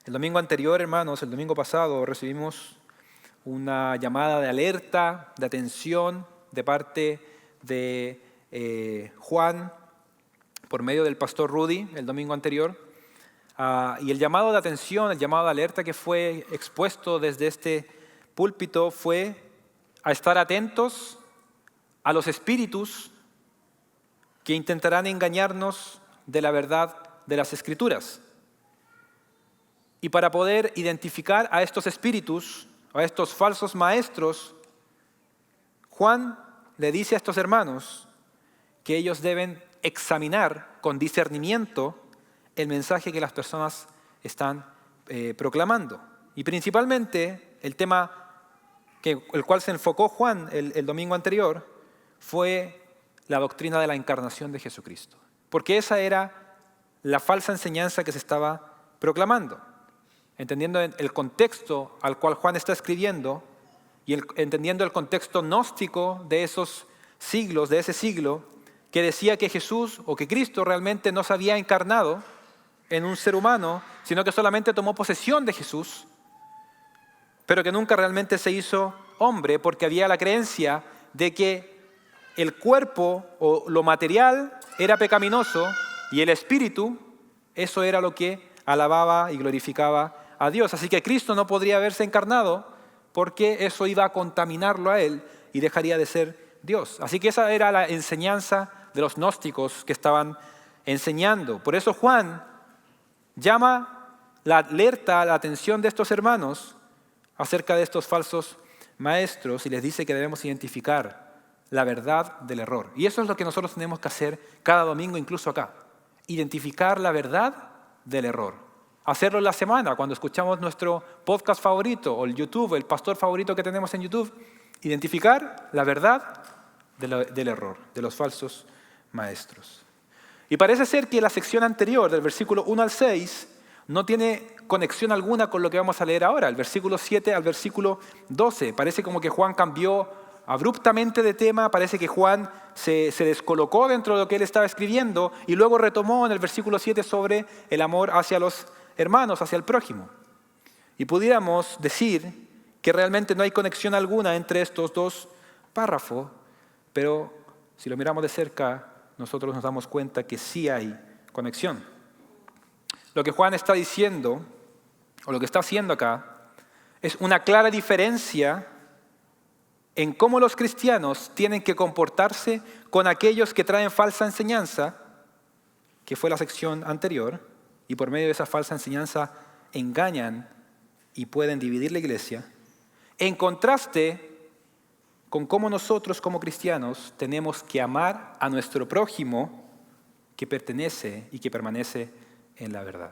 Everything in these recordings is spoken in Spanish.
El domingo anterior, hermanos, el domingo pasado, recibimos una llamada de alerta, de atención de parte de Juan por medio del pastor Rudy el domingo anterior. Y el llamado de atención, el llamado de alerta que fue expuesto desde este púlpito fue a estar atentos a los espíritus que intentarán engañarnos de la verdad de las Escrituras. Y para poder identificar a estos espíritus, a estos falsos maestros, Juan le dice a estos hermanos que ellos deben examinar con discernimiento el mensaje que las personas están proclamando. Y principalmente el tema el cual se enfocó Juan el domingo anterior fue la doctrina de la encarnación de Jesucristo. Porque esa era la falsa enseñanza que se estaba proclamando. Entendiendo el contexto al cual Juan está escribiendo y entendiendo el contexto gnóstico de esos siglos, de ese siglo, que decía que Jesús o que Cristo realmente no se había encarnado en un ser humano, sino que solamente tomó posesión de Jesús, pero que nunca realmente se hizo hombre, porque había la creencia de que el cuerpo o lo material era pecaminoso y el espíritu, eso era lo que alababa y glorificaba a Dios. Así que Cristo no podría haberse encarnado porque eso iba a contaminarlo a Él y dejaría de ser Dios. Así que esa era la enseñanza de los gnósticos que estaban enseñando. Por eso Juan llama la alerta, la atención de estos hermanos acerca de estos falsos maestros y les dice que debemos identificar la verdad del error. Y eso es lo que nosotros tenemos que hacer cada domingo, incluso acá. Identificar la verdad del error. Hacerlo en la semana, cuando escuchamos nuestro podcast favorito o el YouTube, el pastor favorito que tenemos en YouTube. Identificar la verdad del error, de los falsos maestros. Y parece ser que la sección anterior, del versículo 1 al 6, no tiene conexión alguna con lo que vamos a leer ahora, el versículo 7 al versículo 12. Parece como que Juan cambió abruptamente de tema, parece que Juan se descolocó dentro de lo que él estaba escribiendo y luego retomó en el versículo 7 sobre el amor hacia los hermanos, hacia el prójimo. Y pudiéramos decir que realmente no hay conexión alguna entre estos dos párrafos, pero si lo miramos de cerca, nosotros nos damos cuenta que sí hay conexión. Lo que Juan está diciendo, o lo que está haciendo acá, es una clara diferencia en cómo los cristianos tienen que comportarse con aquellos que traen falsa enseñanza, que fue la sección anterior, y por medio de esa falsa enseñanza engañan y pueden dividir la iglesia, en contraste con cómo nosotros como cristianos tenemos que amar a nuestro prójimo que pertenece y que permanece en la verdad.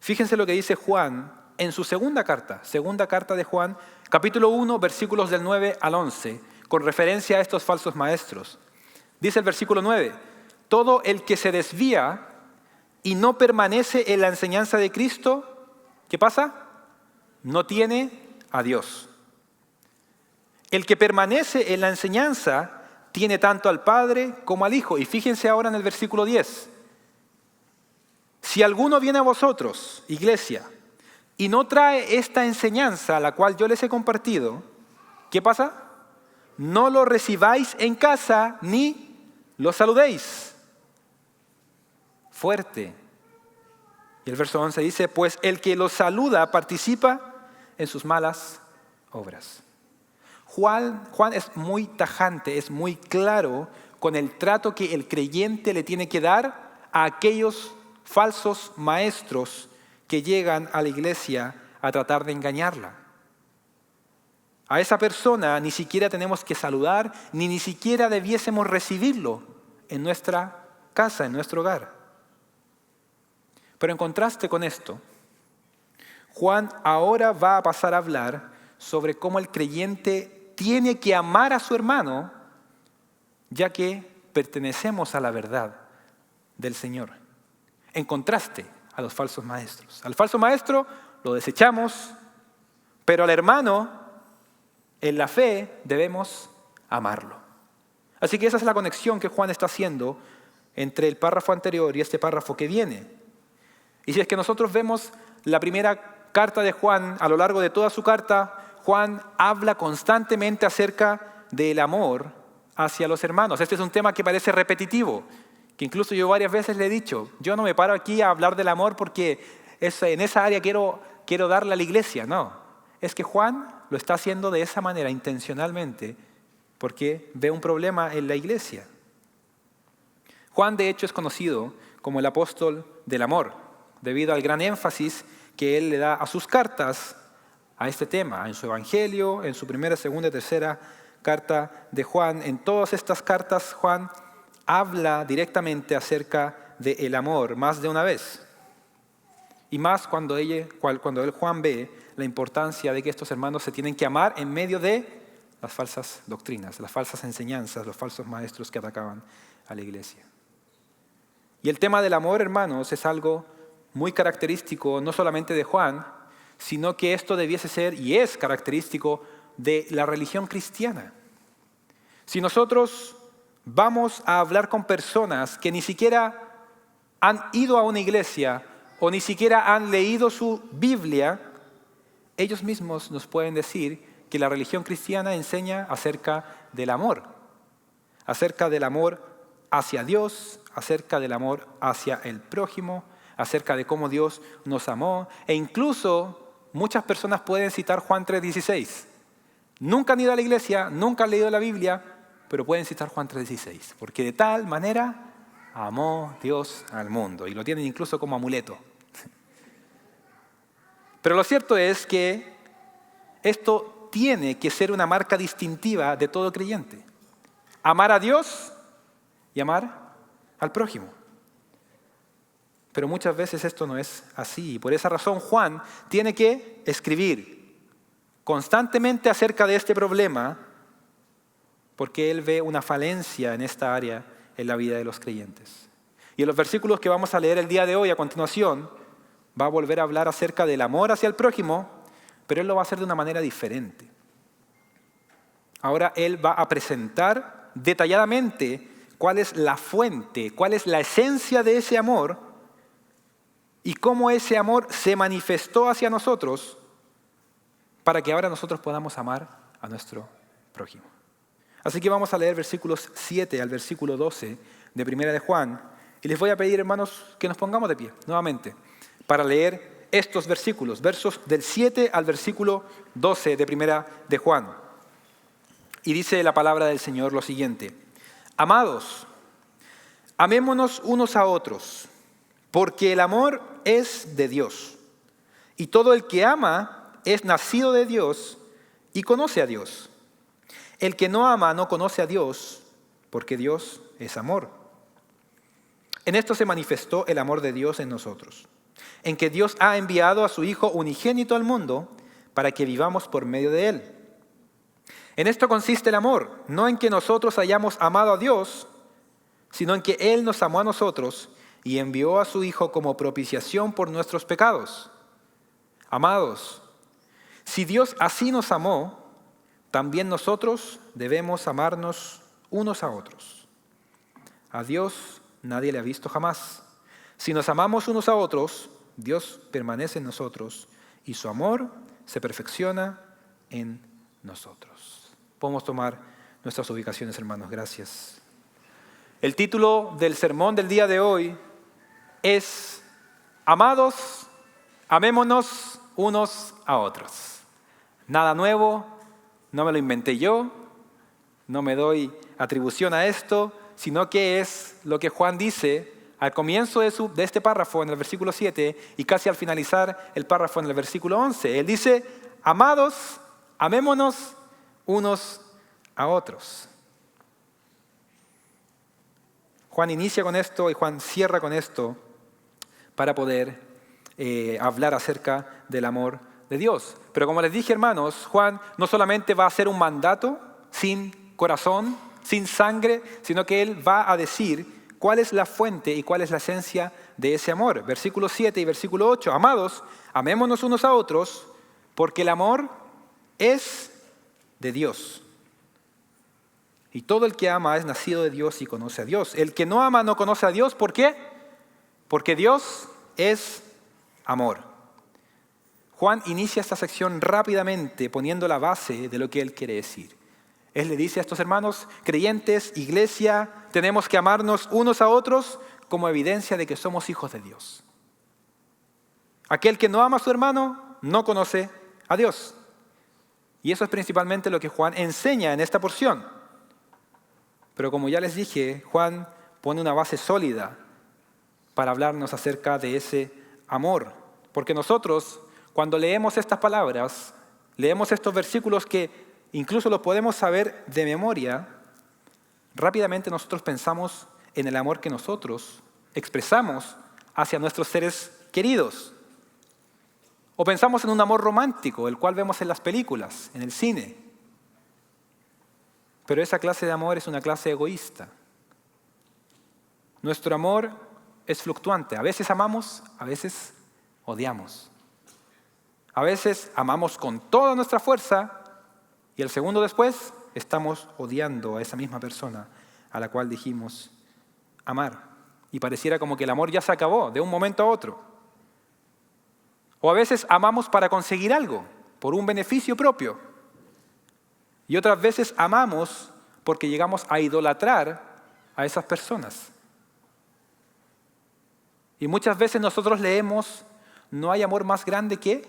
Fíjense lo que dice Juan en su segunda carta de Juan, capítulo 1, versículos del 9 al 11, con referencia a estos falsos maestros. Dice el versículo 9, todo el que se desvía y no permanece en la enseñanza de Cristo, ¿qué pasa? No tiene a Dios. El que permanece en la enseñanza tiene tanto al Padre como al Hijo. Y fíjense ahora en el versículo 10. Si alguno viene a vosotros, iglesia, y no trae esta enseñanza a la cual yo les he compartido, ¿qué pasa? No lo recibáis en casa ni lo saludéis. Fuerte. Y el verso 11 dice, pues el que los saluda participa en sus malas obras. Juan es muy tajante, es muy claro con el trato que el creyente le tiene que dar a aquellos falsos maestros que llegan a la iglesia a tratar de engañarla. A esa persona ni siquiera tenemos que saludar, ni siquiera debiésemos recibirlo en nuestra casa, en nuestro hogar. Pero en contraste con esto, Juan ahora va a pasar a hablar sobre cómo el creyente tiene que amar a su hermano, ya que pertenecemos a la verdad del Señor. En contraste a los falsos maestros. Al falso maestro lo desechamos, pero al hermano en la fe debemos amarlo. Así que esa es la conexión que Juan está haciendo entre el párrafo anterior y este párrafo que viene. Y si es que nosotros vemos la primera carta de Juan, a lo largo de toda su carta, Juan habla constantemente acerca del amor hacia los hermanos. Este es un tema que parece repetitivo, que incluso yo varias veces le he dicho, yo no me paro aquí a hablar del amor porque en esa área quiero darle a la iglesia. No, es que Juan lo está haciendo de esa manera intencionalmente porque ve un problema en la iglesia. Juan, de hecho, es conocido como el apóstol del amor, debido al gran énfasis que él le da a sus cartas a este tema, en su evangelio, en su primera, segunda y tercera carta de Juan. En todas estas cartas, Juan habla directamente acerca del amor más de una vez. Y más cuando Juan ve la importancia de que estos hermanos se tienen que amar en medio de las falsas doctrinas, las falsas enseñanzas, los falsos maestros que atacaban a la iglesia. Y el tema del amor, hermanos, es algo muy característico no solamente de Juan, sino que esto debiese ser y es característico de la religión cristiana. Si nosotros vamos a hablar con personas que ni siquiera han ido a una iglesia o ni siquiera han leído su Biblia, ellos mismos nos pueden decir que la religión cristiana enseña acerca del amor hacia Dios, acerca del amor hacia el prójimo, acerca de cómo Dios nos amó. E incluso muchas personas pueden citar Juan 3:16. Nunca han ido a la iglesia, nunca han leído la Biblia, pero pueden citar Juan 3:16. Porque de tal manera amó Dios al mundo. Y lo tienen incluso como amuleto. Pero lo cierto es que esto tiene que ser una marca distintiva de todo creyente. Amar a Dios y amar al prójimo. Pero muchas veces esto no es así. Y por esa razón Juan tiene que escribir constantemente acerca de este problema porque él ve una falencia en esta área en la vida de los creyentes. Y en los versículos que vamos a leer el día de hoy a continuación va a volver a hablar acerca del amor hacia el prójimo, pero él lo va a hacer de una manera diferente. Ahora él va a presentar detalladamente cuál es la fuente, cuál es la esencia de ese amor y cómo ese amor se manifestó hacia nosotros para que ahora nosotros podamos amar a nuestro prójimo. Así que vamos a leer versículos 7 al versículo 12 de Primera de Juan. Y les voy a pedir, hermanos, que nos pongamos de pie nuevamente para leer estos versículos, versos del 7 al versículo 12 de Primera de Juan. Y dice la palabra del Señor lo siguiente: Amados, amémonos unos a otros, porque el amor es de Dios. Y todo el que ama es nacido de Dios y conoce a Dios. El que no ama no conoce a Dios, porque Dios es amor. En esto se manifestó el amor de Dios en nosotros, en que Dios ha enviado a su Hijo unigénito al mundo para que vivamos por medio de Él. En esto consiste el amor, no en que nosotros hayamos amado a Dios, sino en que Él nos amó a nosotros y envió a su Hijo como propiciación por nuestros pecados. Amados, si Dios así nos amó, también nosotros debemos amarnos unos a otros. A Dios nadie le ha visto jamás. Si nos amamos unos a otros, Dios permanece en nosotros y su amor se perfecciona en nosotros. Podemos tomar nuestras ubicaciones, hermanos. Gracias. El título del sermón del día de hoy es Amados, amémonos unos a otros. Nada nuevo, no me lo inventé yo, no me doy atribución a esto, sino que es lo que Juan dice al comienzo de este párrafo en el versículo 7 y casi al finalizar el párrafo en el versículo 11. Él dice, amados, amémonos unos a otros. Juan inicia con esto y Juan cierra con esto para poder hablar acerca del amor de Dios. Pero como les dije, hermanos, Juan no solamente va a hacer un mandato sin corazón, sin sangre, sino que él va a decir cuál es la fuente y cuál es la esencia de ese amor. Versículo 7 y versículo 8. Amados, amémonos unos a otros, porque el amor es de Dios. Y todo el que ama es nacido de Dios y conoce a Dios. El que no ama no conoce a Dios. ¿Por qué? Porque Dios es amor. Juan inicia esta sección rápidamente poniendo la base de lo que él quiere decir. Él le dice a estos hermanos creyentes, iglesia, tenemos que amarnos unos a otros como evidencia de que somos hijos de Dios. Aquel que no ama a su hermano no conoce a Dios. Y eso es principalmente lo que Juan enseña en esta porción. Pero como ya les dije, Juan pone una base sólida para hablarnos acerca de ese amor. Porque nosotros, cuando leemos estas palabras, leemos estos versículos que incluso los podemos saber de memoria, rápidamente nosotros pensamos en el amor que nosotros expresamos hacia nuestros seres queridos. O pensamos en un amor romántico, el cual vemos en las películas, en el cine. Pero esa clase de amor es una clase egoísta. Nuestro amor es fluctuante. A veces amamos, a veces odiamos. A veces amamos con toda nuestra fuerza y el segundo después estamos odiando a esa misma persona a la cual dijimos amar. Y pareciera como que el amor ya se acabó de un momento a otro. O a veces amamos para conseguir algo, por un beneficio propio. Y otras veces amamos porque llegamos a idolatrar a esas personas. Y muchas veces nosotros leemos, no hay amor más grande que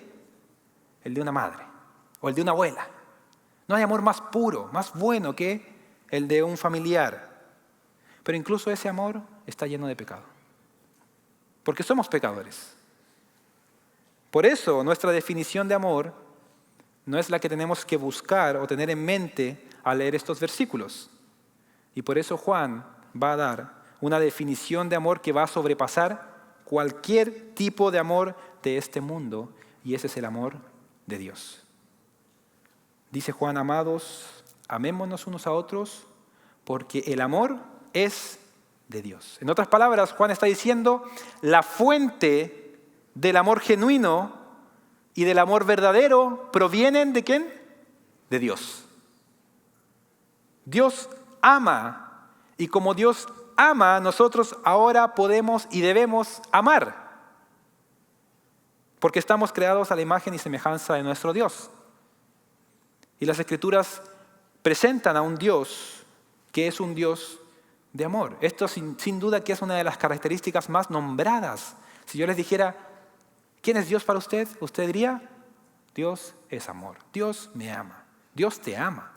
el de una madre o el de una abuela. No hay amor más puro, más bueno que el de un familiar. Pero incluso ese amor está lleno de pecado. Porque somos pecadores. Por eso nuestra definición de amor no es la que tenemos que buscar o tener en mente al leer estos versículos. Y por eso Juan va a dar una definición de amor que va a sobrepasar cualquier tipo de amor de este mundo, y ese es el amor de Dios. Dice Juan, amados, amémonos unos a otros, porque el amor es de Dios. En otras palabras, Juan está diciendo, la fuente del amor genuino y del amor verdadero provienen ¿de quién? De Dios. Dios ama, y como Dios ama, nosotros ahora podemos y debemos amar, porque estamos creados a la imagen y semejanza de nuestro Dios. Y las Escrituras presentan a un Dios que es un Dios de amor. Esto sin duda que es una de las características más nombradas. Si yo les dijera, ¿quién es Dios para usted? Usted diría, Dios es amor. Dios me ama. Dios te ama.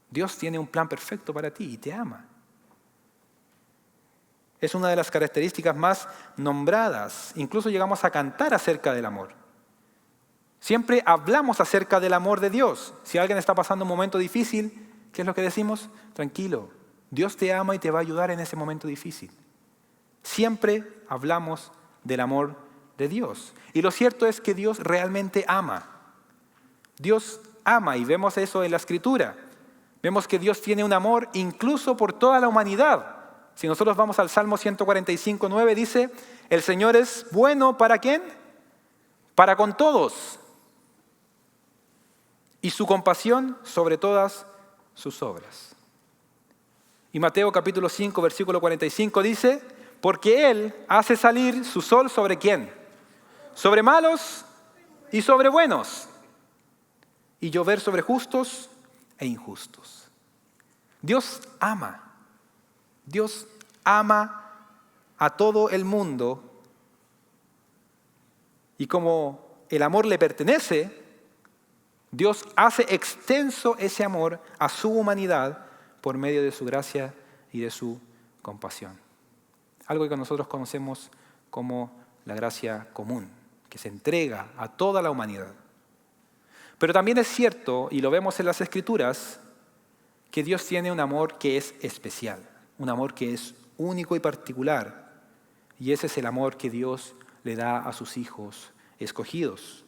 Dios tiene un plan perfecto para ti y te ama. Es una de las características más nombradas. Incluso llegamos a cantar acerca del amor. Siempre hablamos acerca del amor de Dios. Si alguien está pasando un momento difícil, ¿qué es lo que decimos? Tranquilo, Dios te ama y te va a ayudar en ese momento difícil. Siempre hablamos del amor de Dios. Y lo cierto es que Dios realmente ama. Dios ama y vemos eso en la Escritura. Vemos que Dios tiene un amor incluso por toda la humanidad. Si nosotros vamos al Salmo 145:9, dice, el Señor es bueno, ¿para quién? Para con todos. Y su compasión sobre todas sus obras. Y Mateo capítulo 5, versículo 45 dice, porque Él hace salir su sol ¿sobre quién? Sobre malos y sobre buenos. Y llover sobre justos e injustos. Dios ama. Dios ama a todo el mundo. Y como el amor le pertenece, Dios hace extenso ese amor a su humanidad por medio de su gracia y de su compasión. Algo que nosotros conocemos como la gracia común, que se entrega a toda la humanidad. Pero también es cierto, y lo vemos en las Escrituras, que Dios tiene un amor que es especial, un amor que es único y particular. Y ese es el amor que Dios le da a sus hijos escogidos,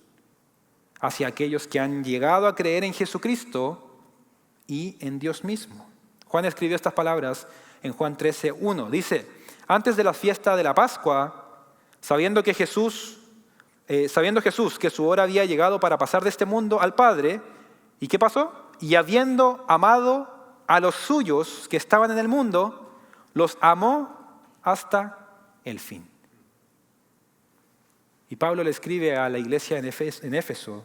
hacia aquellos que han llegado a creer en Jesucristo y en Dios mismo. Juan escribió estas palabras en Juan 13:1. Dice, antes de la fiesta de la Pascua, sabiendo Jesús que su hora había llegado para pasar de este mundo al Padre, ¿y qué pasó? Y habiendo amado a los suyos que estaban en el mundo, los amó hasta el fin. Y Pablo le escribe a la iglesia en Éfeso,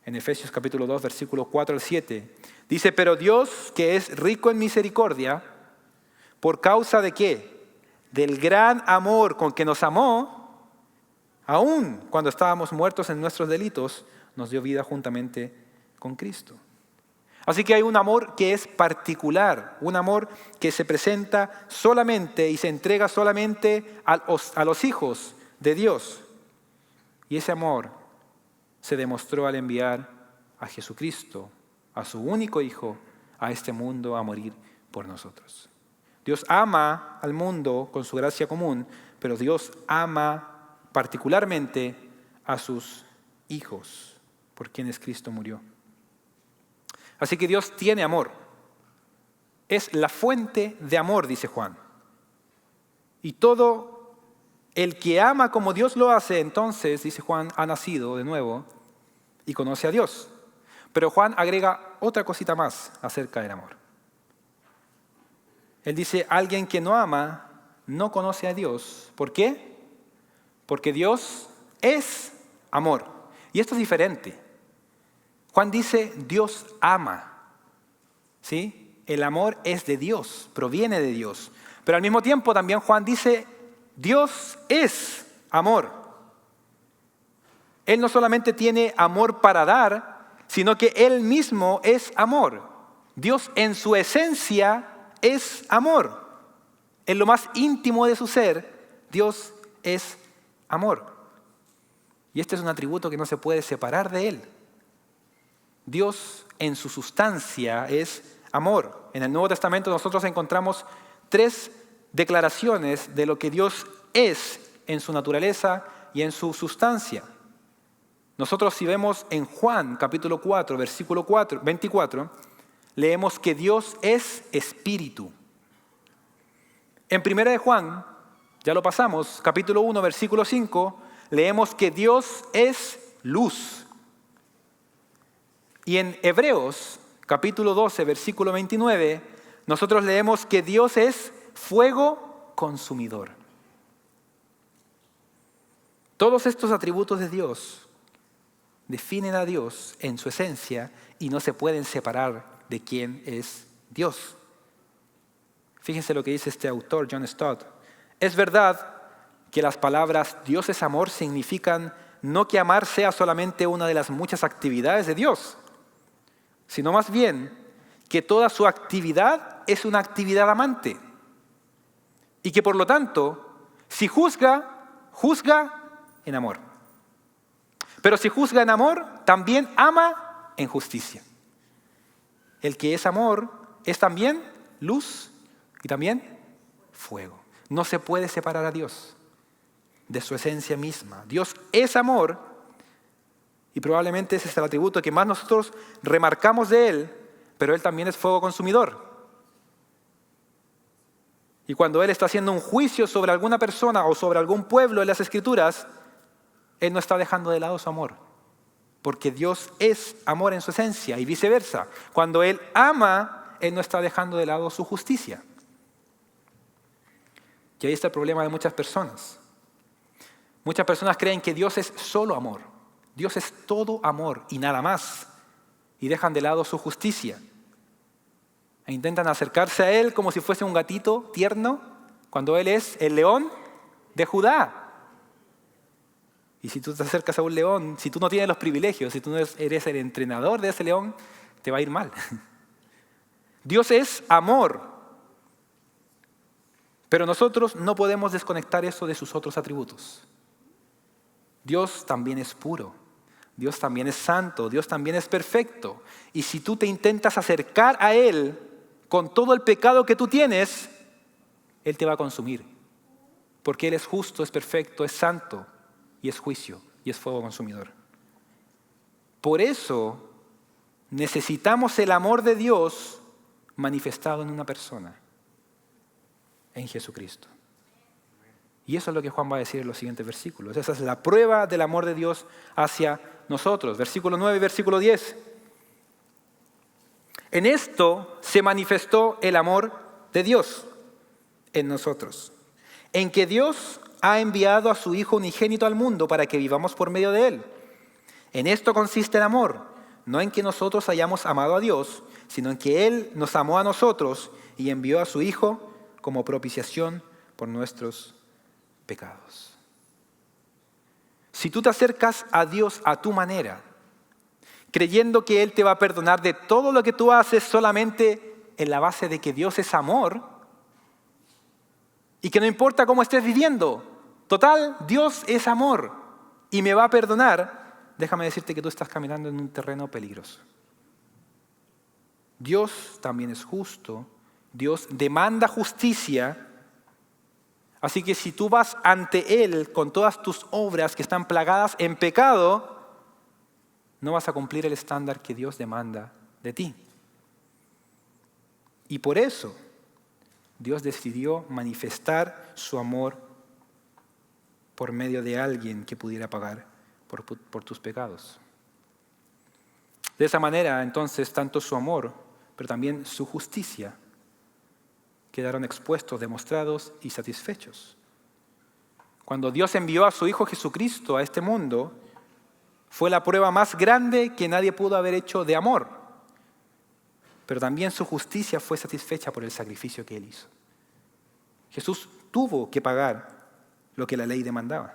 en Efesios capítulo 2, versículos 4 al 7. Dice, pero Dios, que es rico en misericordia, ¿por causa de qué? Del gran amor con que nos amó, aun cuando estábamos muertos en nuestros delitos, nos dio vida juntamente con Cristo. Así que hay un amor que es particular, un amor que se presenta solamente y se entrega solamente a los hijos de Dios. Y ese amor se demostró al enviar a Jesucristo, a su único Hijo, a este mundo a morir por nosotros. Dios ama al mundo con su gracia común, pero Dios ama particularmente a sus hijos, por quienes Cristo murió. Así que Dios tiene amor. Es la fuente de amor, dice Juan. Y todo el que ama como Dios lo hace, entonces, dice Juan, ha nacido de nuevo y conoce a Dios. Pero Juan agrega otra cosita más acerca del amor. Él dice, alguien que no ama no conoce a Dios. ¿Por qué? Porque Dios es amor. Y esto es diferente. Juan dice, Dios ama. ¿Sí? El amor es de Dios, proviene de Dios. Pero al mismo tiempo también Juan dice, Dios es amor. Él no solamente tiene amor para dar, sino que Él mismo es amor. Dios en su esencia es amor. En lo más íntimo de su ser, Dios es amor. Y este es un atributo que no se puede separar de Él. Dios en su sustancia es amor. En el Nuevo Testamento nosotros encontramos 3 declaraciones de lo que Dios es en su naturaleza y en su sustancia. Nosotros si vemos en Juan capítulo 4, versículo 24, leemos que Dios es espíritu. En 1 de Juan, ya lo pasamos, capítulo 1, versículo 5, leemos que Dios es luz. Y en Hebreos, capítulo 12, versículo 29, nosotros leemos que Dios es fuego consumidor. Todos estos atributos de Dios definen a Dios en su esencia y no se pueden separar de quién es Dios. Fíjense lo que dice este autor, John Stott. Es verdad que las palabras Dios es amor significan no que amar sea solamente una de las muchas actividades de Dios, sino más bien que toda su actividad es una actividad amante. Y que por lo tanto, si juzga, juzga en amor. Pero si juzga en amor, también ama en justicia. El que es amor es también luz y también fuego. No se puede separar a Dios de su esencia misma. Dios es amor y probablemente ese es el atributo que más nosotros remarcamos de Él, pero Él también es fuego consumidor. Y cuando Él está haciendo un juicio sobre alguna persona o sobre algún pueblo en las Escrituras, Él no está dejando de lado su amor. Porque Dios es amor en su esencia y viceversa. Cuando Él ama, Él no está dejando de lado su justicia. Y ahí está el problema de muchas personas. Muchas personas creen que Dios es solo amor. Dios es todo amor y nada más. Y dejan de lado su justicia. E intentan acercarse a Él como si fuese un gatito tierno, cuando Él es el león de Judá. Y si tú te acercas a un león, si tú no tienes los privilegios, si tú no eres el entrenador de ese león, te va a ir mal. Dios es amor. Pero nosotros no podemos desconectar eso de sus otros atributos. Dios también es puro. Dios también es santo. Dios también es perfecto. Y si tú te intentas acercar a Él con todo el pecado que tú tienes, Él te va a consumir. Porque Él es justo, es perfecto, es santo. Y es juicio, y es fuego consumidor. Por eso necesitamos el amor de Dios manifestado en una persona, en Jesucristo. Y eso es lo que Juan va a decir en los siguientes versículos. Esa es la prueba del amor de Dios hacia nosotros. Versículo 9 y versículo 10. En esto se manifestó el amor de Dios en nosotros, en que Dios ha enviado a su Hijo unigénito al mundo para que vivamos por medio de Él. En esto consiste el amor, no en que nosotros hayamos amado a Dios, sino en que Él nos amó a nosotros y envió a su Hijo como propiciación por nuestros pecados. Si tú te acercas a Dios a tu manera, creyendo que Él te va a perdonar de todo lo que tú haces solamente en la base de que Dios es amor y que no importa cómo estés viviendo, total, Dios es amor y me va a perdonar, déjame decirte que tú estás caminando en un terreno peligroso. Dios también es justo, Dios demanda justicia. Así que si tú vas ante Él con todas tus obras que están plagadas en pecado, no vas a cumplir el estándar que Dios demanda de ti. Y por eso Dios decidió manifestar su amor por medio de alguien que pudiera pagar por tus pecados. De esa manera, entonces, tanto su amor, pero también su justicia, quedaron expuestos, demostrados y satisfechos. Cuando Dios envió a su Hijo Jesucristo a este mundo, fue la prueba más grande que nadie pudo haber hecho de amor. Pero también su justicia fue satisfecha por el sacrificio que Él hizo. Jesús tuvo que pagar lo que la ley demandaba.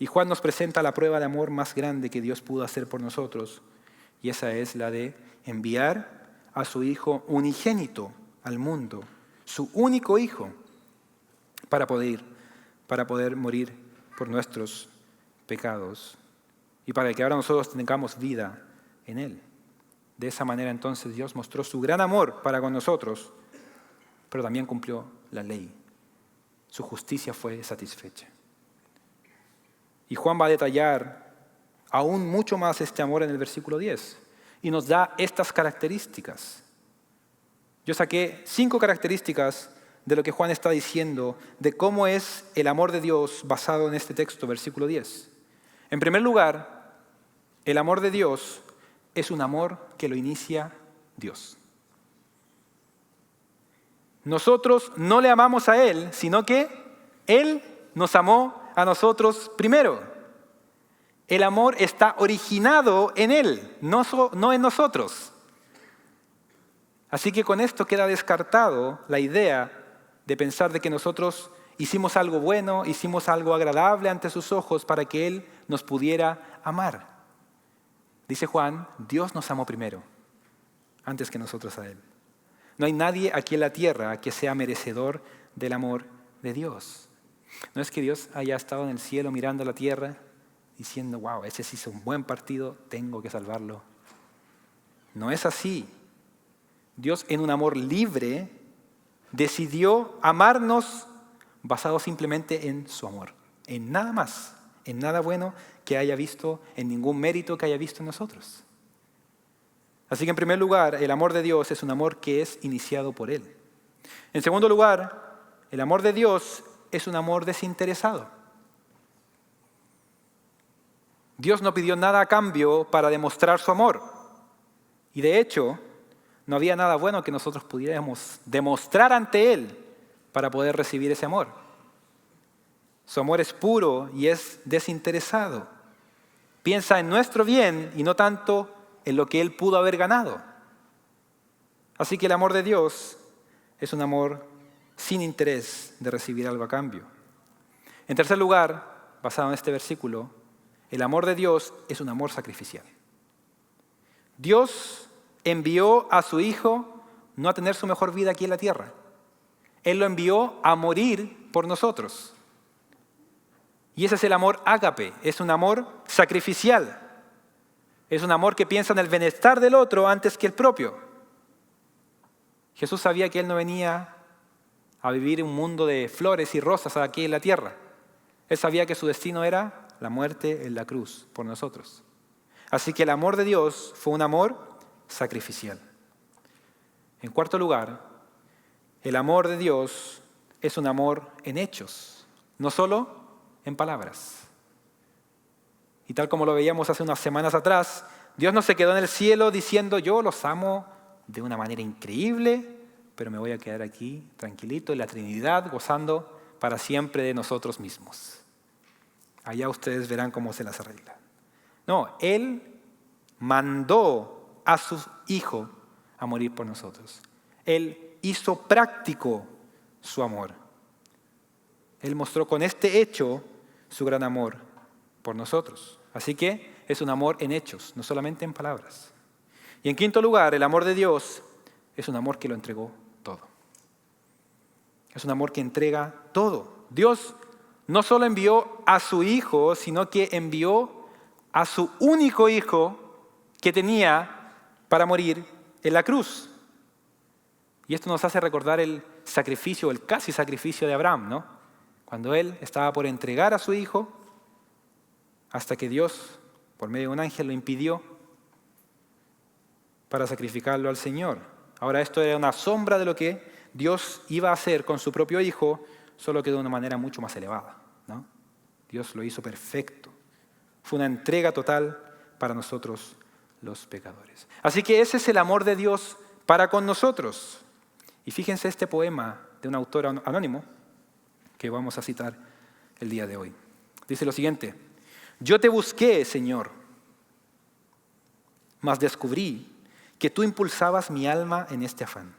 Y Juan nos presenta la prueba de amor más grande que Dios pudo hacer por nosotros, y esa es la de enviar a su Hijo unigénito al mundo, su único Hijo, para poder morir por nuestros pecados y para que ahora nosotros tengamos vida en Él. De esa manera entonces Dios mostró su gran amor para con nosotros, pero también cumplió la ley. Su justicia fue satisfecha. Y Juan va a detallar aún mucho más este amor en el versículo 10 y nos da estas características. Yo saqué 5 características de lo que Juan está diciendo, de cómo es el amor de Dios basado en este texto, versículo 10. En primer lugar, el amor de Dios es un amor que lo inicia Dios. Nosotros no le amamos a Él, sino que Él nos amó a nosotros primero. El amor está originado en Él, no en nosotros. Así que con esto queda descartado la idea de pensar de que nosotros hicimos algo bueno, hicimos algo agradable ante sus ojos para que Él nos pudiera amar. Dice Juan, Dios nos amó primero, antes que nosotros a Él. No hay nadie aquí en la tierra que sea merecedor del amor de Dios. No es que Dios haya estado en el cielo mirando a la tierra diciendo, wow, ese sí hizo un buen partido, tengo que salvarlo. No es así. Dios, en un amor libre, decidió amarnos basado simplemente en su amor, en nada más, en nada bueno que haya visto, en ningún mérito que haya visto en nosotros. Así que en primer lugar, el amor de Dios es un amor que es iniciado por Él. En segundo lugar, el amor de Dios es un amor desinteresado. Dios no pidió nada a cambio para demostrar su amor. Y de hecho, no había nada bueno que nosotros pudiéramos demostrar ante Él para poder recibir ese amor. Su amor es puro y es desinteresado. Piensa en nuestro bien y no tanto en lo que Él pudo haber ganado. Así que el amor de Dios es un amor sin interés de recibir algo a cambio. En tercer lugar, basado en este versículo, el amor de Dios es un amor sacrificial. Dios envió a su Hijo no a tener su mejor vida aquí en la tierra. Él lo envió a morir por nosotros. Y ese es el amor ágape, es un amor sacrificial. Es un amor que piensa en el bienestar del otro antes que el propio. Jesús sabía que Él no venía a vivir en un mundo de flores y rosas aquí en la tierra. Él sabía que su destino era la muerte en la cruz por nosotros. Así que el amor de Dios fue un amor sacrificial. En cuarto lugar, el amor de Dios es un amor en hechos, no solo en palabras. Y tal como lo veíamos hace unas semanas atrás, Dios no se quedó en el cielo diciendo, yo los amo de una manera increíble, pero me voy a quedar aquí tranquilito en la Trinidad, gozando para siempre de nosotros mismos. Allá ustedes verán cómo se las arregla. No, Él mandó a su Hijo a morir por nosotros. Él hizo práctico su amor. Él mostró con este hecho su gran amor por nosotros. Así que es un amor en hechos, no solamente en palabras. Y en quinto lugar, el amor de Dios es un amor que lo entregó todo. Es un amor que entrega todo. Dios no solo envió a su Hijo, sino que envió a su único Hijo que tenía para morir en la cruz. Y esto nos hace recordar el sacrificio, el casi sacrificio de Abraham, ¿no? Cuando él estaba por entregar a su hijo, hasta que Dios, por medio de un ángel, lo impidió para sacrificarlo al Señor. Ahora esto era una sombra de lo que Dios iba a hacer con su propio hijo, solo que de una manera mucho más elevada, ¿no? Dios lo hizo perfecto. Fue una entrega total para nosotros los pecadores. Así que ese es el amor de Dios para con nosotros. Y fíjense este poema de un autor anónimo que vamos a citar el día de hoy. Dice lo siguiente: yo te busqué, Señor, mas descubrí que tú impulsabas mi alma en este afán.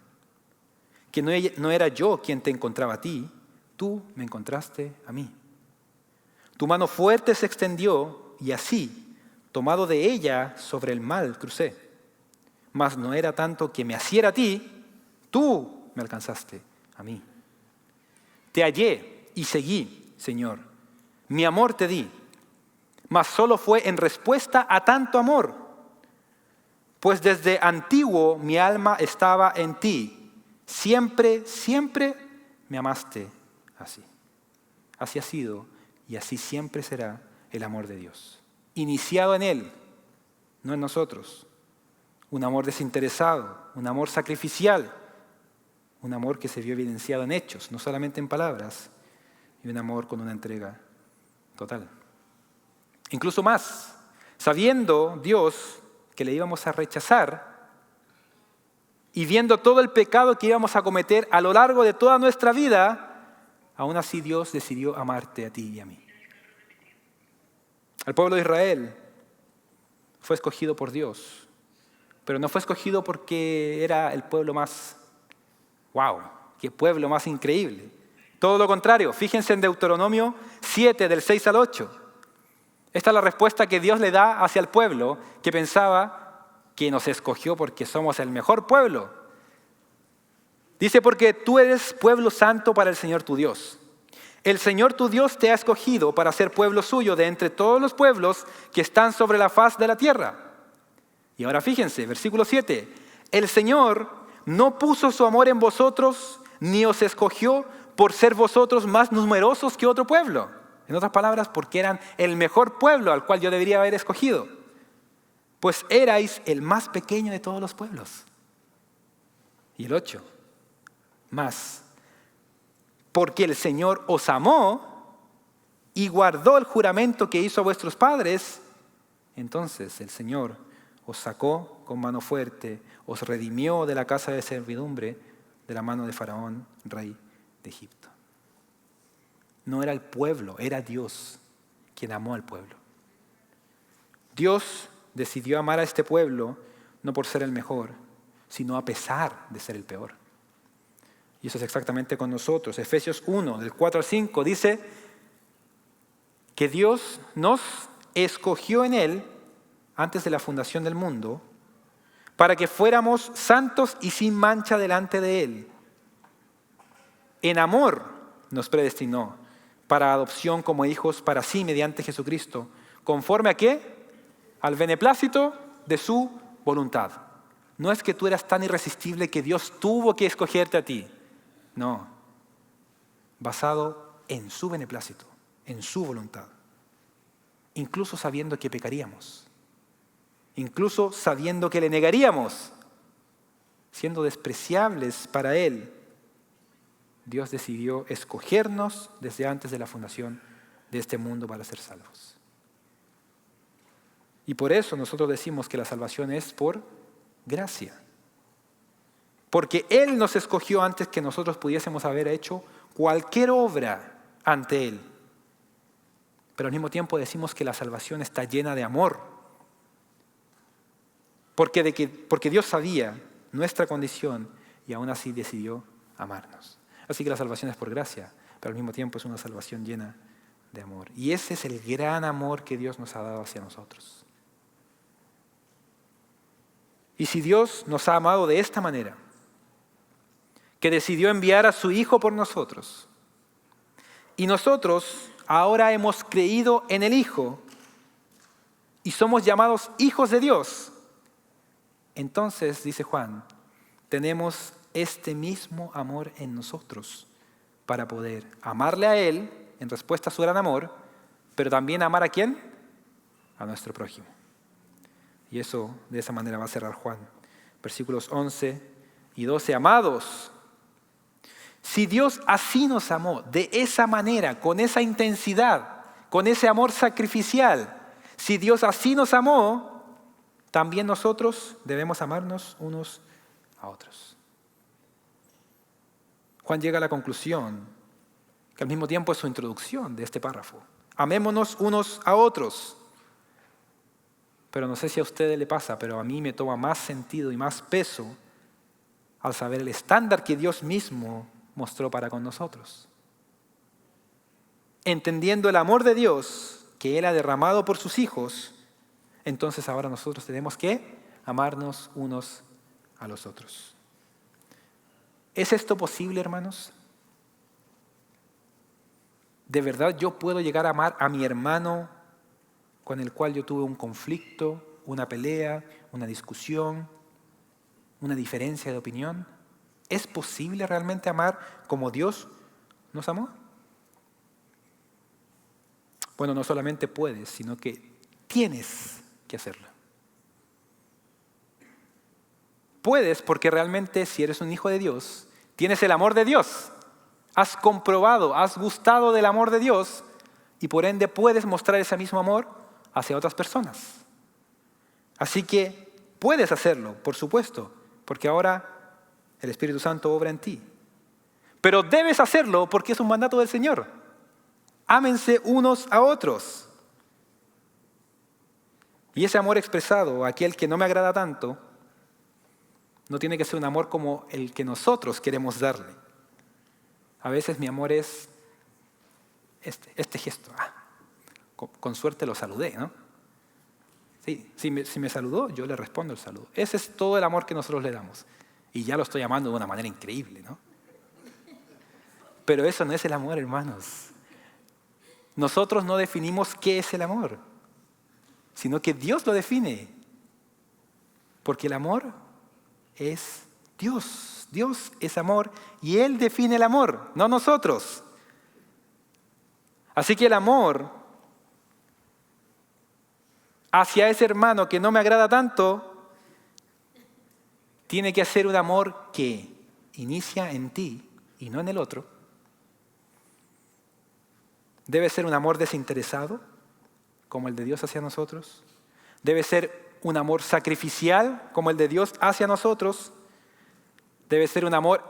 Que no era yo quien te encontraba a ti, tú me encontraste a mí. Tu mano fuerte se extendió y así, tomado de ella, sobre el mal crucé. Mas no era tanto que me asiera a ti, tú me alcanzaste a mí. Te hallé y seguí, Señor. Mi amor te di, mas solo fue en respuesta a tanto amor. Pues desde antiguo mi alma estaba en ti. Siempre, siempre me amaste así. Así ha sido y así siempre será el amor de Dios. Iniciado en Él, no en nosotros. Un amor desinteresado, un amor sacrificial, un amor que se vio evidenciado en hechos, no solamente en palabras, y un amor con una entrega total. Incluso más, sabiendo Dios que le íbamos a rechazar y viendo todo el pecado que íbamos a cometer a lo largo de toda nuestra vida, aún así Dios decidió amarte a ti y a mí. El pueblo de Israel fue escogido por Dios, pero no fue escogido porque era el pueblo más, ¡wow!, qué pueblo más increíble. Todo lo contrario, fíjense en Deuteronomio 7, del 6 al 8. Esta es la respuesta que Dios le da hacia el pueblo que pensaba que nos escogió porque somos el mejor pueblo. Dice, porque tú eres pueblo santo para el Señor tu Dios. El Señor tu Dios te ha escogido para ser pueblo suyo de entre todos los pueblos que están sobre la faz de la tierra. Y ahora fíjense, versículo 7. El Señor no puso su amor en vosotros, ni os escogió por ser vosotros más numerosos que otro pueblo. En otras palabras, porque eran el mejor pueblo al cual yo debería haber escogido. Pues erais el más pequeño de todos los pueblos. Y el 8. Más, porque el Señor os amó y guardó el juramento que hizo a vuestros padres, entonces el Señor os sacó con mano fuerte, os redimió de la casa de servidumbre, de la mano de Faraón, rey de Egipto. No era el pueblo, era Dios quien amó al pueblo. Dios decidió amar a este pueblo no por ser el mejor, sino a pesar de ser el peor. Y eso es exactamente con nosotros. Efesios 1, del 4 al 5, dice que Dios nos escogió en Él antes de la fundación del mundo para que fuéramos santos y sin mancha delante de Él. En amor nos predestinó para adopción como hijos para sí mediante Jesucristo. ¿Conforme a qué? Al beneplácito de su voluntad. No es que tú eras tan irresistible que Dios tuvo que escogerte a ti. No. Basado en su beneplácito, en su voluntad. Incluso sabiendo que pecaríamos. Incluso sabiendo que le negaríamos. Siendo despreciables para Él. Dios decidió escogernos desde antes de la fundación de este mundo para ser salvos. Y por eso nosotros decimos que la salvación es por gracia. Porque Él nos escogió antes que nosotros pudiésemos haber hecho cualquier obra ante Él. Pero al mismo tiempo decimos que la salvación está llena de amor. Porque Dios sabía nuestra condición y aún así decidió amarnos. Así que la salvación es por gracia, pero al mismo tiempo es una salvación llena de amor. Y ese es el gran amor que Dios nos ha dado hacia nosotros. Y si Dios nos ha amado de esta manera, que decidió enviar a su Hijo por nosotros, y nosotros ahora hemos creído en el Hijo y somos llamados hijos de Dios, entonces, dice Juan, tenemos este mismo amor en nosotros para poder amarle a Él en respuesta a su gran amor, pero también amar a ¿quién? A nuestro prójimo. Y eso, de esa manera va a cerrar Juan. Versículos 11 y 12. Amados, si Dios así nos amó, de esa manera, con esa intensidad, con ese amor sacrificial, si Dios así nos amó, también nosotros debemos amarnos unos a otros. Juan llega a la conclusión, que al mismo tiempo es su introducción de este párrafo. Amémonos unos a otros. Pero no sé si a ustedes le pasa, pero a mí me toma más sentido y más peso al saber el estándar que Dios mismo mostró para con nosotros. Entendiendo el amor de Dios que Él ha derramado por sus hijos, entonces ahora nosotros tenemos que amarnos unos a los otros. ¿Es esto posible, hermanos? ¿De verdad yo puedo llegar a amar a mi hermano con el cual yo tuve un conflicto, una pelea, una discusión, una diferencia de opinión? ¿Es posible realmente amar como Dios nos amó? Bueno, no solamente puedes, sino que tienes que hacerlo. Puedes porque realmente si eres un hijo de Dios, tienes el amor de Dios. Has comprobado, has gustado del amor de Dios y por ende puedes mostrar ese mismo amor hacia otras personas. Así que puedes hacerlo, por supuesto, porque ahora el Espíritu Santo obra en ti. Pero debes hacerlo porque es un mandato del Señor. Ámense unos a otros. Y ese amor expresado, aquel que no me agrada tanto, no tiene que ser un amor como el que nosotros queremos darle. A veces mi amor es este gesto. Con suerte lo saludé, ¿no? Sí, si me saludó, yo le respondo el saludo. Ese es todo el amor que nosotros le damos. Y ya lo estoy amando de una manera increíble, ¿no? Pero eso no es el amor, hermanos. Nosotros no definimos qué es el amor, sino que Dios lo define. Porque el amor es Dios. Dios es amor y Él define el amor, no nosotros. Así que el amor hacia ese hermano que no me agrada tanto tiene que ser un amor que inicia en ti y no en el otro. Debe ser un amor desinteresado, como el de Dios hacia nosotros. Debe ser un amor sacrificial, como el de Dios hacia nosotros. Debe ser un amor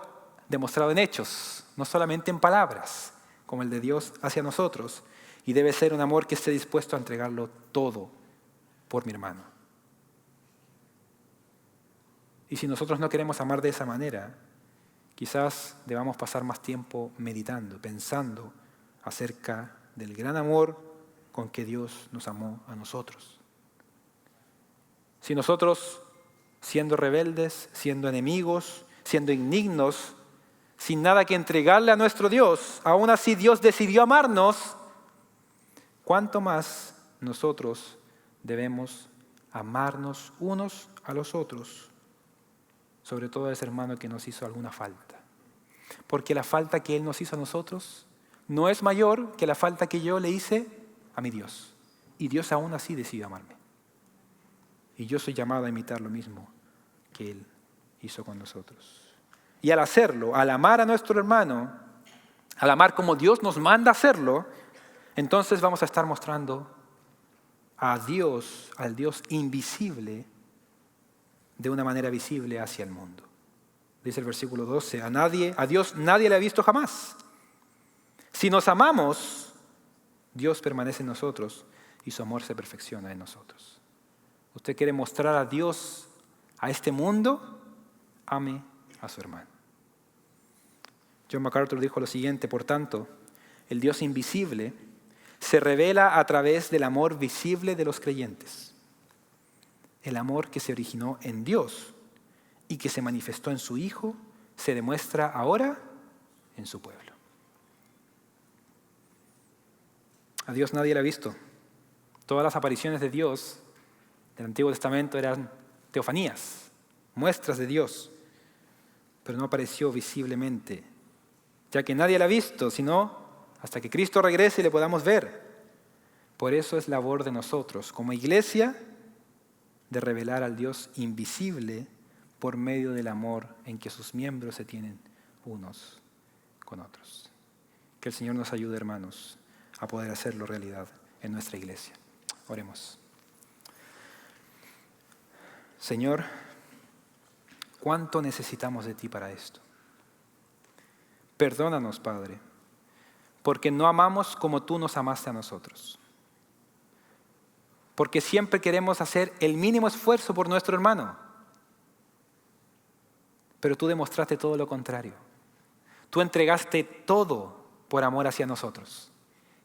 demostrado en hechos, no solamente en palabras, como el de Dios hacia nosotros. Y debe ser un amor que esté dispuesto a entregarlo todo por mi hermano. Y si nosotros no queremos amar de esa manera, quizás debamos pasar más tiempo meditando, pensando acerca del gran amor con que Dios nos amó a nosotros. Si nosotros, siendo rebeldes, siendo enemigos, siendo indignos, sin nada que entregarle a nuestro Dios, aún así Dios decidió amarnos, ¿cuánto más nosotros debemos amarnos unos a los otros? Sobre todo a ese hermano que nos hizo alguna falta. Porque la falta que Él nos hizo a nosotros no es mayor que la falta que yo le hice a mi Dios. Y Dios aún así decidió amarme. Y yo soy llamado a imitar lo mismo que Él hizo con nosotros. Y al hacerlo, al amar a nuestro hermano, al amar como Dios nos manda hacerlo, entonces vamos a estar mostrando a Dios, al Dios invisible, de una manera visible hacia el mundo. Dice el versículo 12, a Dios nadie le ha visto jamás. Si nos amamos, Dios permanece en nosotros y su amor se perfecciona en nosotros. ¿Usted quiere mostrar a Dios a este mundo? Ame a su hermano. John MacArthur dijo lo siguiente: por tanto, el Dios invisible se revela a través del amor visible de los creyentes. El amor que se originó en Dios y que se manifestó en su Hijo se demuestra ahora en su pueblo. A Dios nadie le ha visto. Todas las apariciones de Dios del Antiguo Testamento eran teofanías, muestras de Dios, pero no apareció visiblemente, ya que nadie la ha visto, sino hasta que Cristo regrese y le podamos ver. Por eso es labor de nosotros, como iglesia, de revelar al Dios invisible por medio del amor en que sus miembros se tienen unos con otros. Que el Señor nos ayude, hermanos, a poder hacerlo realidad en nuestra iglesia. Oremos. Señor, ¿cuánto necesitamos de ti para esto? Perdónanos, Padre, porque no amamos como tú nos amaste a nosotros. Porque siempre queremos hacer el mínimo esfuerzo por nuestro hermano. Pero tú demostraste todo lo contrario. Tú entregaste todo por amor hacia nosotros.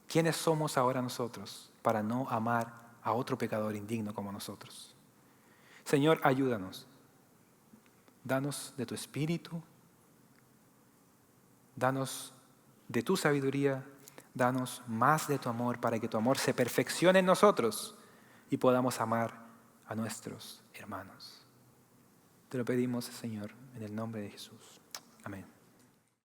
¿Quiénes somos ahora nosotros para no amar a otro pecador indigno como nosotros? Señor, ayúdanos. Danos de tu espíritu. Danos de tu sabiduría. Danos más de tu amor para que tu amor se perfeccione en nosotros y podamos amar a nuestros hermanos. Te lo pedimos, Señor, en el nombre de Jesús. Amén.